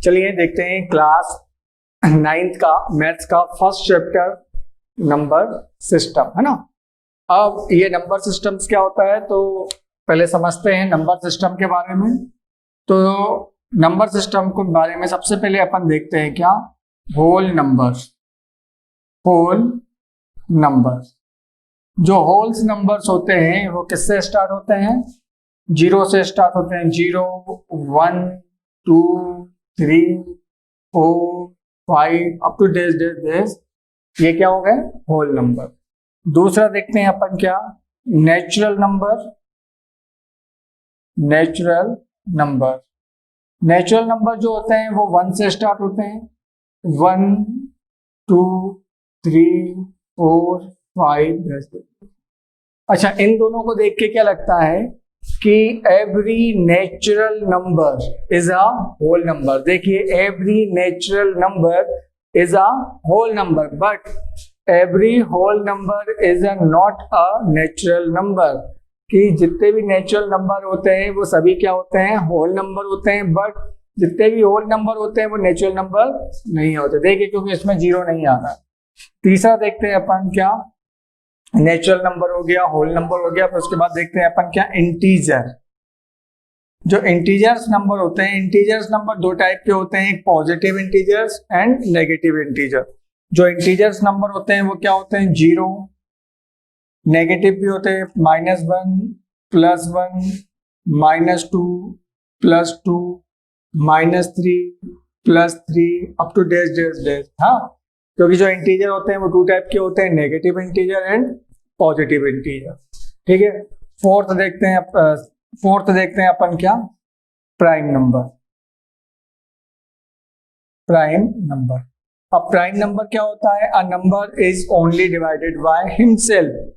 चलिए देखते हैं क्लास 9th का मैथ्स का फर्स्ट चैप्टर नंबर सिस्टम, है ना। अब ये नंबर सिस्टम्स क्या होता है तो पहले समझते हैं नंबर सिस्टम के बारे में। तो नंबर सिस्टम के बारे में सबसे पहले अपन देखते हैं क्या, होल नंबर्स। होल नंबर्स, जो होल्स नंबर्स होते हैं वो किससे स्टार्ट होते हैं? जीरो से स्टार्ट होते हैं। 0, 1, 2, 3, 4, 5 अप टू डेज ये क्या हो गए? Whole number. दूसरा देखते हैं अपन क्या, natural number. Natural number, natural number जो होते हैं वो 1 से स्टार्ट होते हैं। 1, 2, 3, 4, 5। अच्छा, इन दोनों को देख के क्या लगता है कि every natural number is a whole number. देखिए, every natural number is a whole number, but every whole number is a not a natural number. कि जितने भी नेचुरल नंबर होते हैं वो सभी क्या होते हैं? होल नंबर होते हैं, बट जितने भी होल नंबर होते हैं वो नेचुरल नंबर नहीं होते। देखिए, क्योंकि इसमें जीरो नहीं आता। तीसरा देखते हैं अपन क्या, नेचुरल नंबर हो गया, होल नंबर हो गया, फिर उसके बाद देखते हैं अपन क्या, इंटीजर। जो इंटीजर्स नंबर होते हैं, इंटीजर्स नंबर दो टाइप के होते हैं, एक positive integers and negative integer. जो इंटीजर्स नंबर होते हैं वो क्या होते हैं? 0, नेगेटिव भी होते हैं -1, +1, -2, +2, -3, +3 अप टू डेज। हाँ, क्योंकि जो इंटीजर होते हैं वो 2 टाइप के होते हैं, negative integer and positive integer. ठीक है। फोर्थ देखते हैं अपन क्या, प्राइम नंबर। प्राइम नंबर, अब प्राइम नंबर क्या होता है? A number is only divided by himself.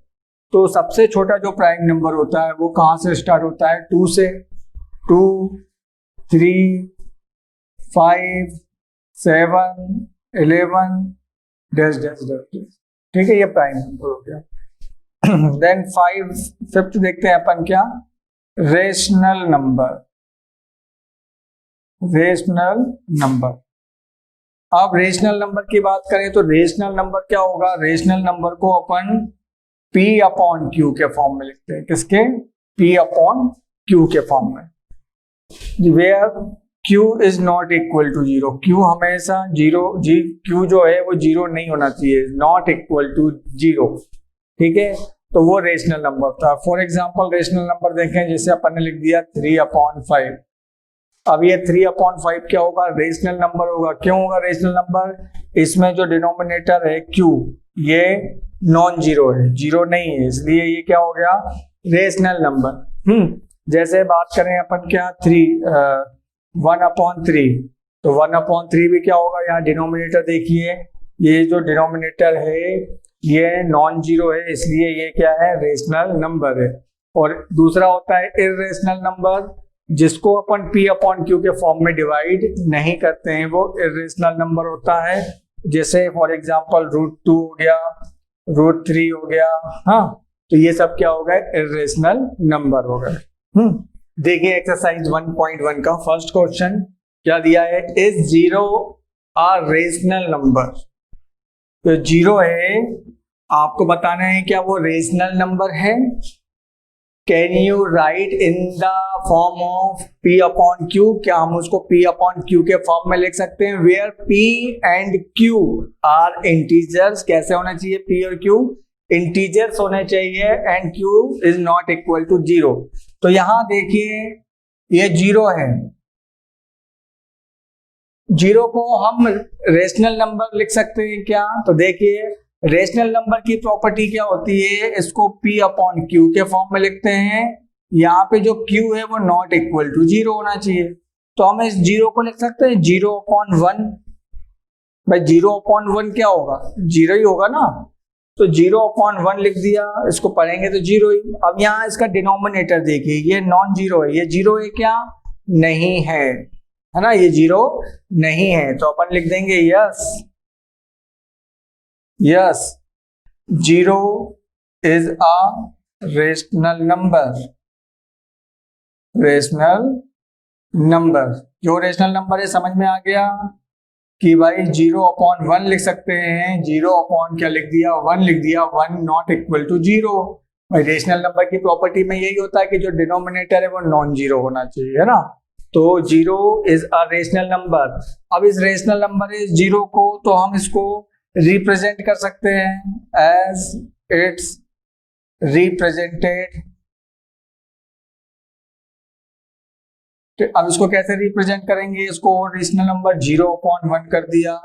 तो सबसे छोटा जो प्राइम नंबर होता है वो कहां से स्टार्ट होता है? 2 से। 2, 3, 5, 7, 11 डैश। ठीक है, ये प्राइम नंबर हो गया। देन फिफ्थ देखते हैं अपन क्या, रेशनल नंबर। रेशनल नंबर, अब रेशनल नंबर की बात करें तो रेशनल नंबर क्या होगा? रेशनल नंबर को अपन P अपॉन Q के फॉर्म में लिखते हैं। किसके? P अपॉन Q के फॉर्म में, where Q is not equal to 0। Q हमेशा Q जो है वो 0 नहीं होना चाहिए, नॉट इक्वल टू 0। ठीक है, तो वो रेशनल नंबर था। फॉर एग्जाम्पल रेशनल नंबर देखें, जैसे अपन ने लिख दिया 3/5। अब ये 3/5 क्या होगा? रेशनल नंबर होगा। क्यों होगा रेशनल नंबर? इसमें जो डिनोमिनेटर है Q, ये नॉन जीरो है, जीरो नहीं है, इसलिए ये क्या हो गया? Rational number. जैसे बात करें अपन क्या, 1/3, तो 1/3 भी क्या होगा? यहाँ डिनोमिनेटर देखिए, ये जो डिनोमिनेटर है ये नॉन जीरो है, इसलिए ये क्या है? रेशनल नंबर है। और दूसरा होता है इर्रेशनल नंबर, जिसको अपन P अपॉन Q के फॉर्म में डिवाइड नहीं करते हैं, वो इर्रेशनल नंबर होता है। जैसे फॉर एग्जांपल √2 हो गया, √3 हो गया। हाँ, तो ये सब क्या हो गए? इर्रेशनल नंबर हो गए। देखिए एक्सरसाइज 1.1 का फर्स्ट क्वेश्चन क्या दिया है, इज 0 अ रेशनल नंबर। तो 0 है, आपको बताना है क्या वो रेशनल नंबर है। Can you write in the form of P upon Q? क्या हम उसको P अपॉन Q के फॉर्म में लिख सकते हैं? Where P and Q are integers. कैसे होना चाहिए? P और Q इंटीजर्स होने चाहिए and Q is not equal to 0। तो यहां देखिए, ये 0 है, 0 को हम रेशनल नंबर लिख सकते हैं क्या? तो देखिए, रेशनल नंबर की प्रॉपर्टी क्या होती है, इसको P अपॉन Q के फॉर्म में लिखते हैं। यहाँ पे जो Q है वो नॉट इक्वल टू 0 होना चाहिए, तो हम इस 0 को लिख सकते हैं 0/1। भाई 0/1 क्या होगा? 0 ही होगा ना, तो 0/1 लिख दिया, इसको पढ़ेंगे तो 0 ही। अब यहाँ इसका डिनोमिनेटर देखिए, ये नॉन जीरो है, ये 0 है क्या? नहीं है, है ना, ये 0 नहीं है, तो अपन लिख देंगे yes 0 is a rational number. Rational number, जो रेशनल नंबर है समझ में आ गया कि भाई 0/1 लिख सकते हैं, 0 क्या लिख दिया, 1 लिख दिया, 1 नॉट इक्वल टू 0। भाई रेशनल नंबर की प्रॉपर्टी में यही होता है कि जो डिनोमिनेटर है वो नॉन जीरो होना चाहिए, है ना। तो 0 इज अ रेशनल नंबर। अब इस रेशनल नंबर इस 0 को तो हम इसको रिप्रेजेंट कर सकते हैं एज इट्स रिप्रेजेंटेड। अब इसको कैसे रिप्रेजेंट करेंगे, इसको रेशनल नंबर 0/1 कर दिया,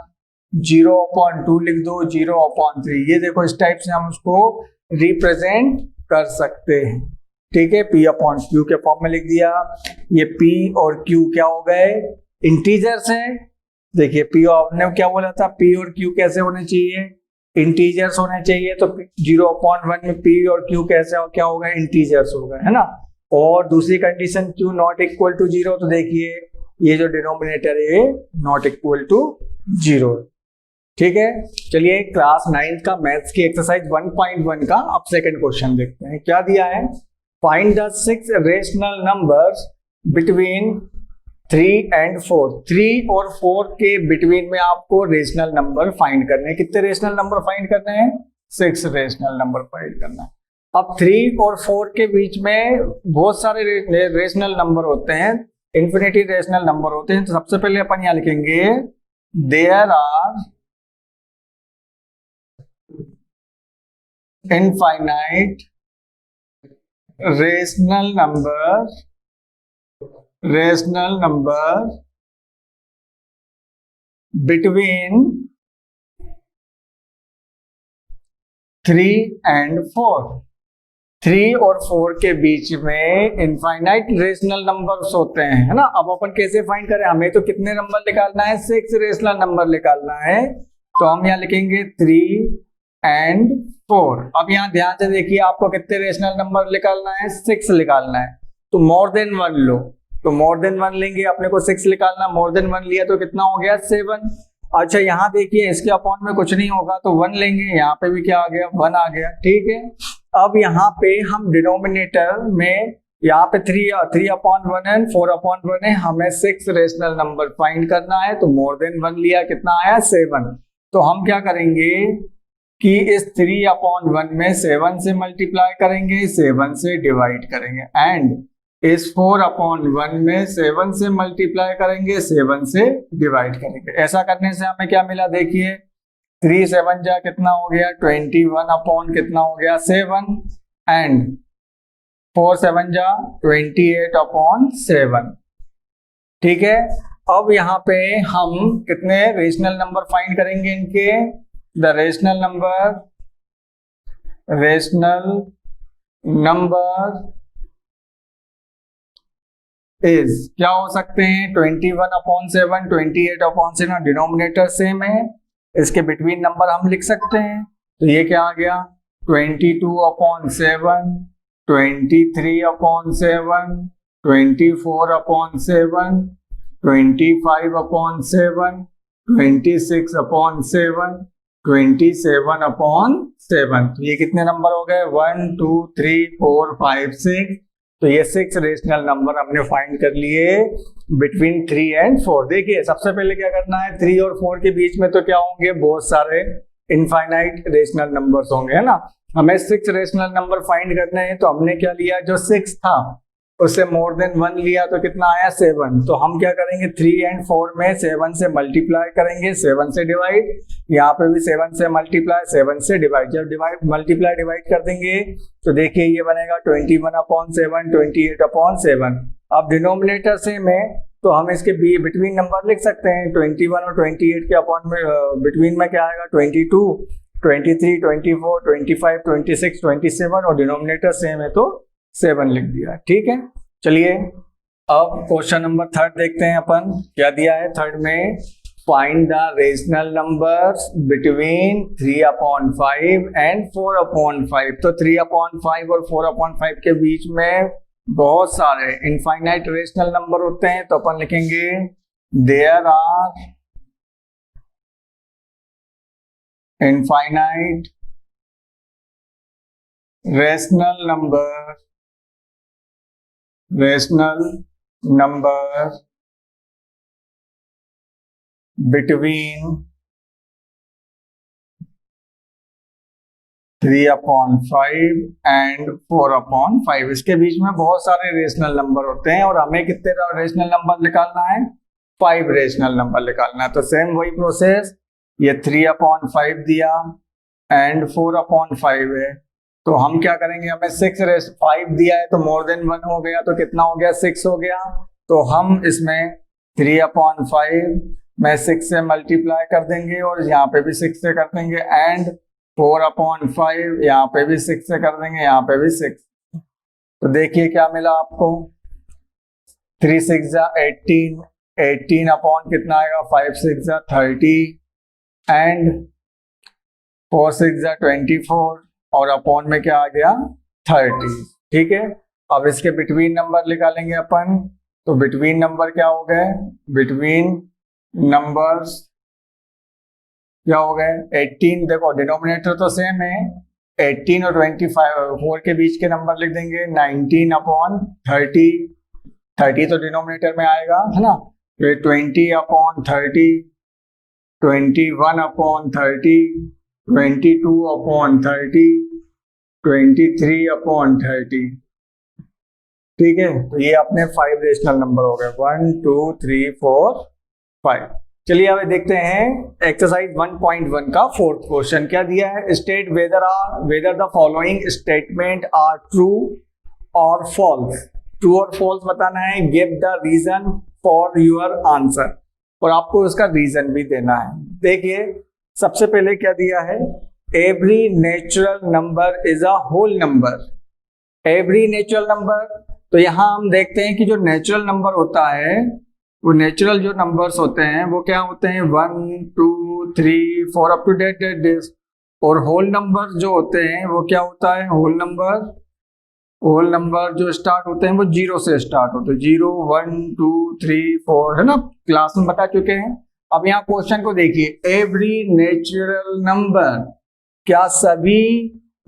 0/2 लिख दो, 0/3। ये देखो इस टाइप से हम उसको रिप्रेजेंट कर सकते हैं। ठीक है, P/Q के फॉर्म में लिख दिया। ये P और Q क्या हो गए, इंटीजर्स हैं। देखिए P आपने क्या बोला था, P और Q कैसे होने चाहिए, इंटीजर्स होने चाहिए। तो 0/1 में P और Q कैसे हो, क्या होगा, इंटीजर्स हो गए, है ना। और दूसरी condition Q not equal to 0, तो देखिए ये जो डिनोमिनेटर है नॉट इक्वल टू 0। ठीक है, चलिए क्लास 9 का मैथ्स की एक्सरसाइज 1.1 का अब सेकंड क्वेश्चन देखते हैं। क्या दिया है, find the 6 rational numbers between 3 and 4। 3 और 4 के बिटवीन में आपको रेशनल नंबर फाइंड करने हैं। कितने रेशनल नंबर फाइंड करने हैं, 6 रेशनल नंबर फाइंड करना है। अब 3 और 4 के बीच में बहुत सारे रेशनल नंबर होते हैं, इन्फिनिटी रेशनल नंबर होते हैं। तो सबसे पहले अपन यहां लिखेंगे there are infinite rational number between 3 and 4। 3 और 4 के बीच में इनफाइनाइट रेशनल नंबर्स होते हैं, है ना। अब अपन कैसे फाइंड करें, हमें तो कितने नंबर निकालना है, 6 रेशनल नंबर निकालना है। तो हम यहाँ लिखेंगे 3 and 4। अब यहाँ ध्यान से देखिए, आपको कितने रेशनल नंबर निकालना है, 6 निकालना है। तो मोर देन 1 लो, तो मोर देन 1 लेंगे, अपने को 6 निकालना, मोर देन 1 लिया तो कितना हो गया, 7। अच्छा यहाँ देखिए इसके अपॉन में कुछ नहीं होगा तो 1 लेंगे, यहाँ पे भी क्या आ गया, 1 आ गया। ठीक है, अब यहाँ पे हम डिनोमिनेटर में यहाँ पे 3/1 है, 4/1 है, हमें 6 रेशनल नंबर फाइंड करना है। तो मोर देन 1 लिया, कितना आया, 7। तो हम क्या करेंगे कि इस 3/1 में 7 से मल्टीप्लाई करेंगे, 7 से डिवाइड करेंगे, एंड इस 4/1 में 7 से मल्टीप्लाई करेंगे, 7 से डिवाइड करेंगे। ऐसा करने से हमें क्या मिला, देखिए 3 7 जा कितना हो गया, 21 अपॉन कितना हो गया, 7, एंड 4 7 जा 28/7। ठीक है, अब यहाँ पे हम कितने रेशनल नंबर फाइंड करेंगे इनके, द रेशनल नंबर इज क्या हो सकते हैं, 21/7, 28/7, डिनोमिनेटर सेम है, इसके बिटवीन नंबर हम लिख सकते हैं। तो ये क्या आ गया, 22/7, 23/7, 24/7, 25/7, 26/7, 27/7। तो ये कितने नंबर हो गए, 1 2 3 4 5 6। तो ये 6 रेशनल नंबर हमने फाइंड कर लिए बिटवीन 3 and 4। देखिए सबसे पहले क्या करना है, 3 और 4 के बीच में तो क्या होंगे, बहुत सारे इनफाइनाइट रेशनल नंबर्स होंगे, है ना। हमें 6 रेशनल नंबर फाइंड करने हैं, तो हमने क्या लिया, जो 6 था उससे मोर देन 1 लिया, तो कितना आया, 7। तो हम क्या करेंगे, 3 and 4 में 7 से मल्टीप्लाई करेंगे, 7 से डिवाइड, यहाँ पे भी 7 से मल्टीप्लाई, 7 से डिवाइड। जब मल्टीप्लाई डिवाइड कर देंगे तो देखिए ये बनेगा 21/7, 28/7। अब डिनोमिनेटर सेम है तो हम इसके बिटवीन नंबर लिख सकते हैं, 21 और 28 के अपॉन में बिटवीन में क्या आएगा, 22, 23, 24, 25, 26, 27, और डिनोमिनेटर सेम है तो 7 लिख दिया। ठीक है, चलिए अब क्वेश्चन नंबर 3 देखते हैं अपन, क्या दिया है थर्ड में, find the rational numbers between 3/5 and 4/5। तो 3/5 और 4/5 के बीच में बहुत सारे इनफाइनाइट रेशनल नंबर होते हैं। तो अपन लिखेंगे there are infinite rational number between 3/5 and 4/5। इसके बीच में बहुत सारे रेशनल नंबर होते हैं और हमें कितने रेशनल नंबर निकालना है? 5 रेशनल नंबर निकालना है। तो सेम वही प्रोसेस, ये 3/5 दिया एंड 4/5 है, तो हम क्या करेंगे, हमें 5 दिया है तो मोर देन 1 हो गया, तो कितना हो गया? 6 हो गया। तो हम इसमें 3/5 में 6 से मल्टीप्लाई कर देंगे और यहाँ पे भी 6 से कर देंगे, एंड 4/5 यहाँ पे भी 6 से कर देंगे, यहाँ पे भी 6। तो देखिए क्या मिला आपको, 3 6 जा 18, 18 अपॉन कितना आएगा? 5 6 जा 30 एंड 4 6 जा 24 और अपॉन में क्या आ गया? 30। ठीक है, अब इसके बिटवीन नंबर निकालेंगे अपन। तो बिटवीन नंबर क्या हो गए? बिटवीन नंबर्स क्या हो गए? 18, देखो डिनोमिनेटर तो सेम है, 18 और 4 के बीच के नंबर लिख देंगे, 19/30। 30 तो डिनोमिनेटर में आएगा, है ना? तो 20/30, 21/30, 22/30, 23/30। ठीक है, तो ये अपने 5 रेशनल नंबर हो गए, 1 2 3 4 5। चलिए अब देखते हैं एक्सरसाइज 1.1 का 4th क्वेश्चन। क्या दिया है? State whether the following statement are true और फॉल्स। ट्रू और फॉल्स बताना है। Give the reason for your answer, और आपको उसका रीजन भी देना है। देखिए सबसे पहले क्या दिया है? Every natural number is a whole number. Every natural number, तो यहां हम देखते हैं कि जो नेचुरल नंबर होता है, वो नेचुरल जो नंबर्स होते हैं वो क्या होते हैं? 1 2 3 4 अप टू डेट। और होल नंबर जो होते हैं वो क्या होता है? होल नंबर जो स्टार्ट होते हैं वो 0 से स्टार्ट होते हैं, 0 1 2 3 4, है ना? क्लास में बता चुके हैं। अब यहाँ क्वेश्चन को देखिए, एवरी नेचुरल नंबर, क्या सभी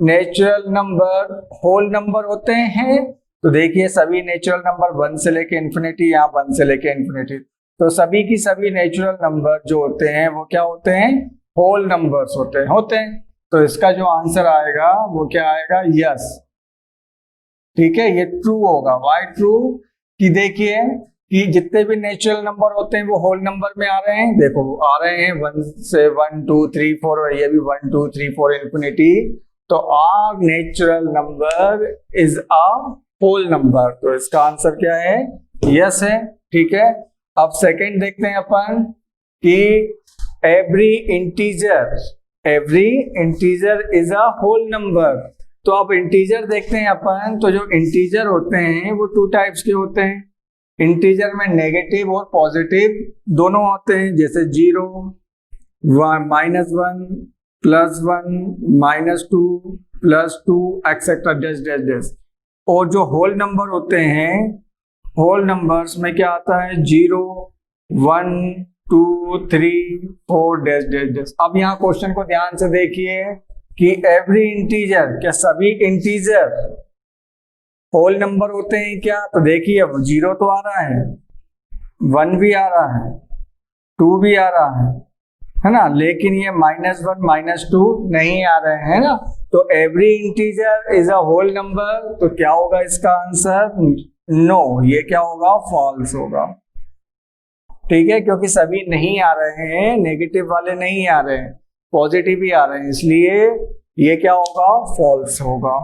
नेचुरल नंबर होल नंबर होते हैं? तो देखिए सभी नेचुरल नंबर 1 से लेके इन्फिनिटी, यहाँ 1 से लेके इन्फिनिटी, तो सभी की सभी नेचुरल नंबर जो होते हैं वो क्या होते हैं? होल नंबर्स होते हैं। तो इसका जो आंसर आएगा वो क्या आएगा? यस। ठीक है, ये ट्रू होगा। Why true? कि देखिए कि जितने भी नेचुरल नंबर होते हैं वो होल नंबर में आ रहे हैं। देखो आ रहे हैं 1 से 1 2 3 4, और ये भी 1 2 3 4 इन्फिनिटी। तो are natural number is a whole number, तो इसका आंसर क्या है? यस है। ठीक है, अब सेकंड देखते हैं अपन कि every integer is a whole number. तो अब इंटीजर देखते हैं अपन। तो जो इंटीजर होते हैं वो 2 टाइप्स के होते हैं। इंटीजर में नेगेटिव और पॉजिटिव दोनों होते हैं, जैसे 0 -1 +1 -2 +2 एक्सेट्रा डैश डैश डैश। और जो होल नंबर होते हैं, होल नंबर्स में क्या आता है? 0 1 2 3 4 डैश डैश डैश। अब यहाँ क्वेश्चन को ध्यान से देखिए कि एवरी इंटीजर, क्या सभी इंटीजर होल नंबर होते हैं क्या? तो देखिए 0 तो आ रहा है, 1 भी आ रहा है, 2 भी आ रहा है ना? लेकिन ये -1 -2 नहीं आ रहे हैं ना? तो every integer is a whole number, तो क्या होगा इसका आंसर? नो। ये क्या होगा? फॉल्स होगा। ठीक है, क्योंकि सभी नहीं आ रहे हैं, नेगेटिव वाले नहीं आ रहे हैं, पॉजिटिव ही आ रहे हैं, इसलिए ये क्या होगा? फॉल्स होगा।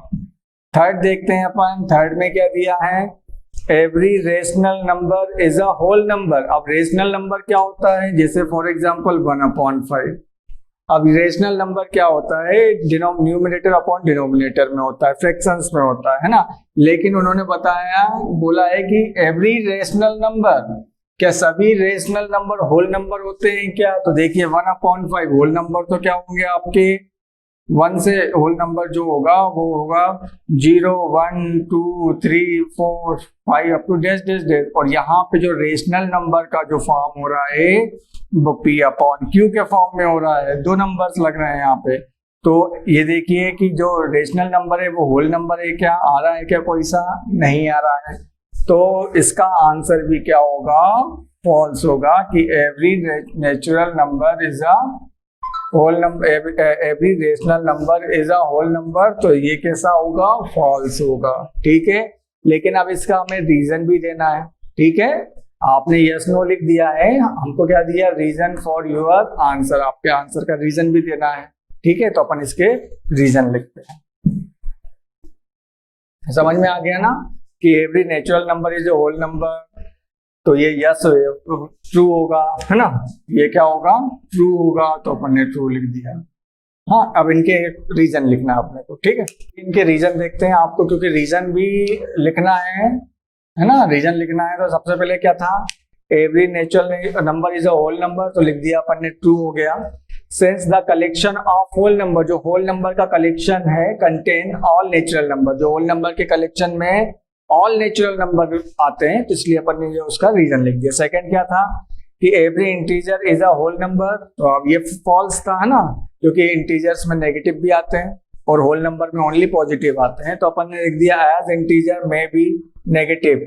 थर्ड देखते हैं अपन। थर्ड में क्या दिया है? Every rational number is a whole number. अब रेशनल नंबर क्या होता है? जैसे फॉर एग्जांपल 1/5। अब रेशनल नंबर क्या होता है? न्यूमरेटर अपॉन डिनोमिनेटर में होता है, फ्रैक्शंस में होता है ना? लेकिन उन्होंने बोला है कि एवरी रेशनल नंबर, क्या सभी रेशनल नंबर होल नंबर होते हैं क्या? तो देखिए 1/5 होल नंबर तो क्या होंगे आपके? 1 से होल नंबर जो होगा वो होगा 0 1 2 3 4 5 up to dash dash dash. और यहाँ पे जो रेशनल नंबर का जो फॉर्म हो रहा है वो P/Q के फॉर्म में हो रहा है। 2 नंबर्स लग रहे हैं यहाँ पे। तो ये देखिए कि जो रेशनल नंबर है वो होल नंबर है क्या? आ रहा है क्या? कोई सा नहीं आ रहा है। तो इसका आंसर भी क्या होगा, फॉल्स होगा, कि every natural number is a whole number, every rational number is a whole number. तो ये कैसा होगा, फॉल्स होगा। ठीक है, लेकिन अब इसका हमें रीजन भी देना है। ठीक है, आपने यस नो लिख दिया है, हमको क्या दिया, रीजन फॉर योर आंसर, आपके आंसर का रीजन भी देना है। ठीक है, तो अपन इसके रीजन लिखते हैं। समझ में आ गया ना कि every natural number is a whole number, तो ये यस ट्रू होगा, है ना, ये क्या होगा, ट्रू होगा, तो अपन ने ट्रू लिख दिया। हाँ, अब इनके रीजन लिखना है अपने को। ठीक है, इनके रीजन देखते हैं आपको, क्योंकि रीजन भी लिखना है ना, रीजन लिखना है। तो सबसे पहले क्या था, every natural number is a whole number, तो लिख दिया अपन ने, ट्रू हो गया। Since the collection of whole number, जो होल नंबर का कलेक्शन है, कंटेन ऑल नेचुरल नंबर, जो होल नंबर के कलेक्शन में ऑल नेचुरल नंबर आते हैं, तो इसलिए अपन ने उसका रीजन लिख दिया। सेकंड क्या था कि every integer is a whole number, तो अब ये फॉल्स था, है ना, क्योंकि इंटीजर्स में नेगेटिव भी आते हैं और होल नंबर में ओनली पॉजिटिव आते हैं। तो अपन ने लिख दिया एज इंटीजर में भी नेगेटिव,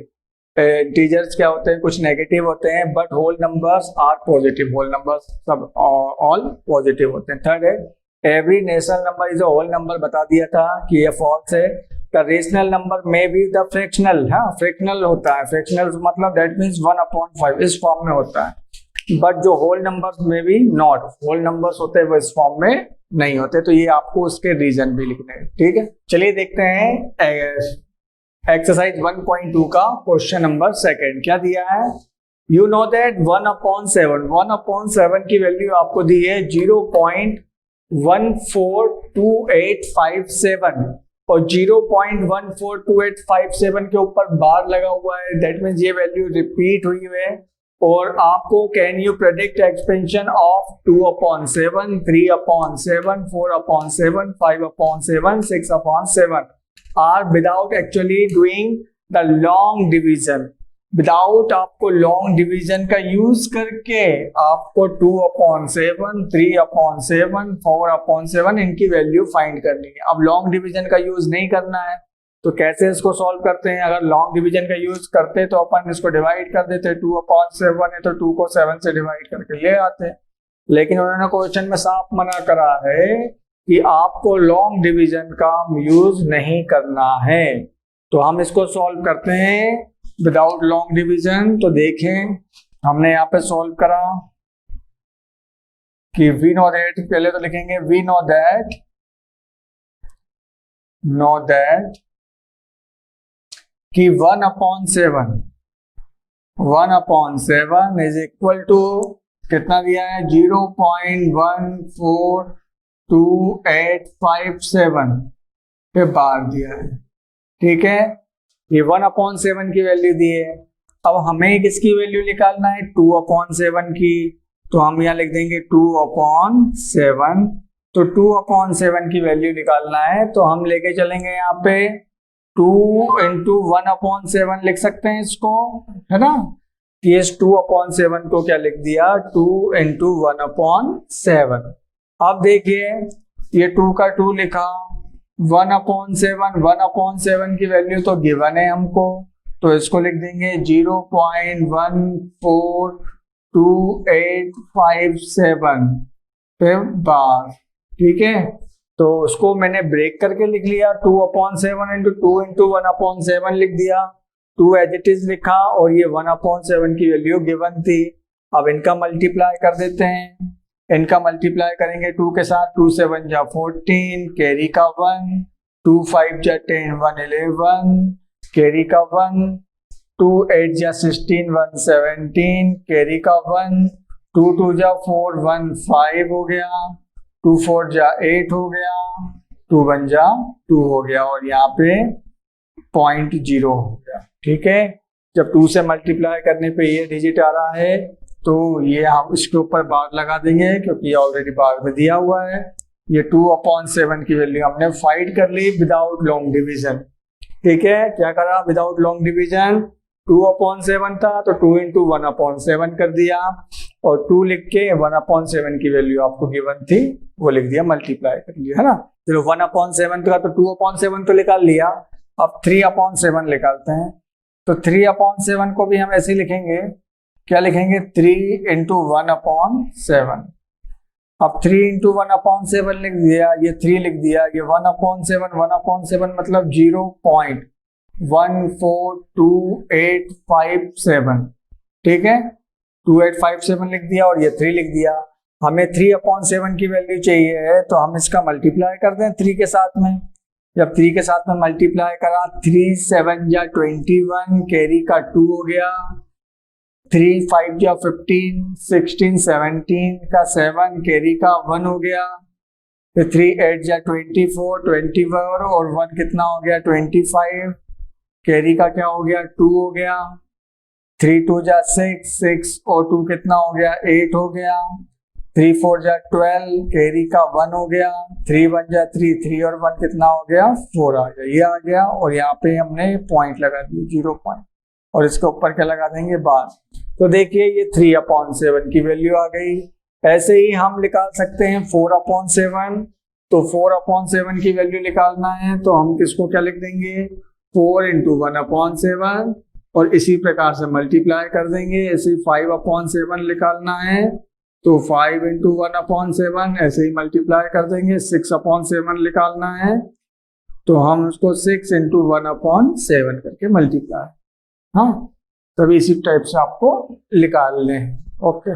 इंटीजर्स क्या होते हैं, कुछ नेगेटिव होते हैं, but whole numbers are positive, whole numbers सब ऑल पॉजिटिव होते हैं। थर्ड है every natural number is a whole number, बता दिया था कि ये फॉल्स है। द रेशनल नंबर में भी द फ्रैक्शनल, हाँ फ्रैक्शनल होता है, फ्रैक्शनल मतलब दैट मींस 1/5 इस फॉर्म में होता है, बट जो होल नंबर्स में भी नॉट, होल नंबर्स होते हैं वो इस फॉर्म में नहीं होते। तो ये आपको उसके रीजन भी लिखने हैं। ठीक है, चलिए देखते हैं एक्सरसाइज 1.2 का क्वेश्चन नंबर सेकंड। क्या दिया है, यू नो दैट 1/7 की वैल्यू आपको दी है 0.142857 और 0.142857 के ऊपर बार लगा हुआ है, दैट मीन्स ये वैल्यू रिपीट हुई है। और आपको can you predict expansion of 2/7, 3/7, 4/7, 5/7, 6/7 are without actually doing the long division, without आपको लॉन्ग डिवीजन का यूज करके आपको 2/7, 3/7, 4/7 इनकी वैल्यू फाइंड करनी है। अब लॉन्ग डिवीजन का यूज नहीं करना है तो कैसे इसको सॉल्व करते हैं, अगर लॉन्ग डिवीजन का यूज करते तो अपन इसको डिवाइड कर देते, 2/7 है तो 2 को 7 से डिवाइड करके ले आते, लेकिन उन्होंने क्वेश्चन में साफ मना करा है कि आपको लॉन्ग डिवीजन का यूज नहीं करना है। तो हम इसको सॉल्व करते हैं विदाउट लॉन्ग डिवीजन। तो देखें, हमने यहाँ पे सॉल्व करा कि वी नो दैट, पहले तो लिखेंगे वी नो दैट कि 1/7 इज इक्वल टू कितना दिया है, 0.142857 पे बार दिया है। ठीक है, ये 1/7 की वैल्यू दी है। अब हमें किसकी वैल्यू निकालना है, 2/7 की, तो हम यहाँ लिख देंगे 2/7। तो 2/7 की वैल्यू निकालना है तो हम लेके चलेंगे यहाँ पे 2 × 1/7 लिख सकते हैं इसको, है ना। ये 2/7 को क्या लिख दिया, 2 × 1/7। अब देखिए ये 2 का 2 लिखा, 1/7 की वैल्यू तो गिवन है हमको, तो इसको लिख देंगे 0.142857 पे बार। ठीक है, तो उसको मैंने ब्रेक करके लिख लिया, 2/7 × 2 × 1/7 लिख दिया, 2 एज इट इज लिखा और ये 1/7 की वैल्यू गिवन थी। अब इनका मल्टीप्लाई कर देते हैं, इनका मल्टीप्लाई करेंगे 2 के साथ, 2 7 जा 14, कैरी का 1, 2 5 जा 10, 1 11, कैरी का 1, 2 8 जा 16, 1 17, कैरी का 1, 2 2 जा 4, 1 5 हो गया, 2 4 जा 8 हो गया, 2 1 जा 2 हो गया और यहाँ पे 0.0 हो गया। ठीक है, जब 2 से मल्टीप्लाई करने पे ये डिजिट आ रहा है तो ये हम इसके ऊपर बार लगा देंगे क्योंकि ऑलरेडी बार में दिया हुआ है। ये 2/7 की वैल्यू हमने फाइंड कर ली विदाउट लॉन्ग डिवीजन। ठीक है, क्या करा विदाउट लॉन्ग डिवीजन, 2/7 था तो 2 × 1/7 कर दिया और 2 लिख के 1/7 की वैल्यू आपको गिवन थी वो लिख दिया, मल्टीप्लाई कर लिया, है ना। चलो 1/7 का तो 2/7 तो निकाल लिया, अब 3/7 निकालते हैं। तो 3/7 को भी हम ऐसे ही लिखेंगे, क्या लिखेंगे, 3 इंटू 1/7। अब 3 इंटू 1/7 लिख दिया, ये 3 लिख दिया, ये 1/7 मतलब 0.142857, ठीक है, 2857 लिख दिया और ये 3 लिख दिया। हमें 3/7 की वैल्यू चाहिए है, तो हम इसका मल्टीप्लाई कर दें 3 के साथ में। जब 3 के साथ में मल्टीप्लाई करा, 3 7 जा 21, कैरी का 2 हो गया, 3 5 जा 15, 16 17 का 7, कैरी का 1 हो गया, फिर 3 8 जा 24 और 1 कितना हो गया 25, कैरी का क्या हो गया 2 हो गया, 3 2 जा 6 और 2 कितना हो गया 8 हो गया, 3 4 जा 12, कैरी का 1 हो गया, 3 1 जा 3 और 1 कितना हो गया 4 आ गया, ये आ गया। और यहाँ पे हमने पॉइंट लगा दिए 0 पॉइंट, और इसके ऊपर क्या लगा देंगे बार। तो देखिए ये 3/7 की वैल्यू आ गई। ऐसे ही हम निकाल सकते हैं 4/7। तो 4/7 की वैल्यू निकालना है तो हम किसको क्या लिख देंगे, 4 इंटू 1/7, और इसी प्रकार से मल्टीप्लाई कर देंगे। ऐसे 5/7 निकालना है तो 5 इंटू 1/7, ऐसे ही मल्टीप्लाई कर देंगे। 6/7 निकालना है तो हम उसको 6 इंटू 1/7 करके मल्टीप्लाई, हाँ, तभी इसी टाइप से आपको निकाल लें। ओके।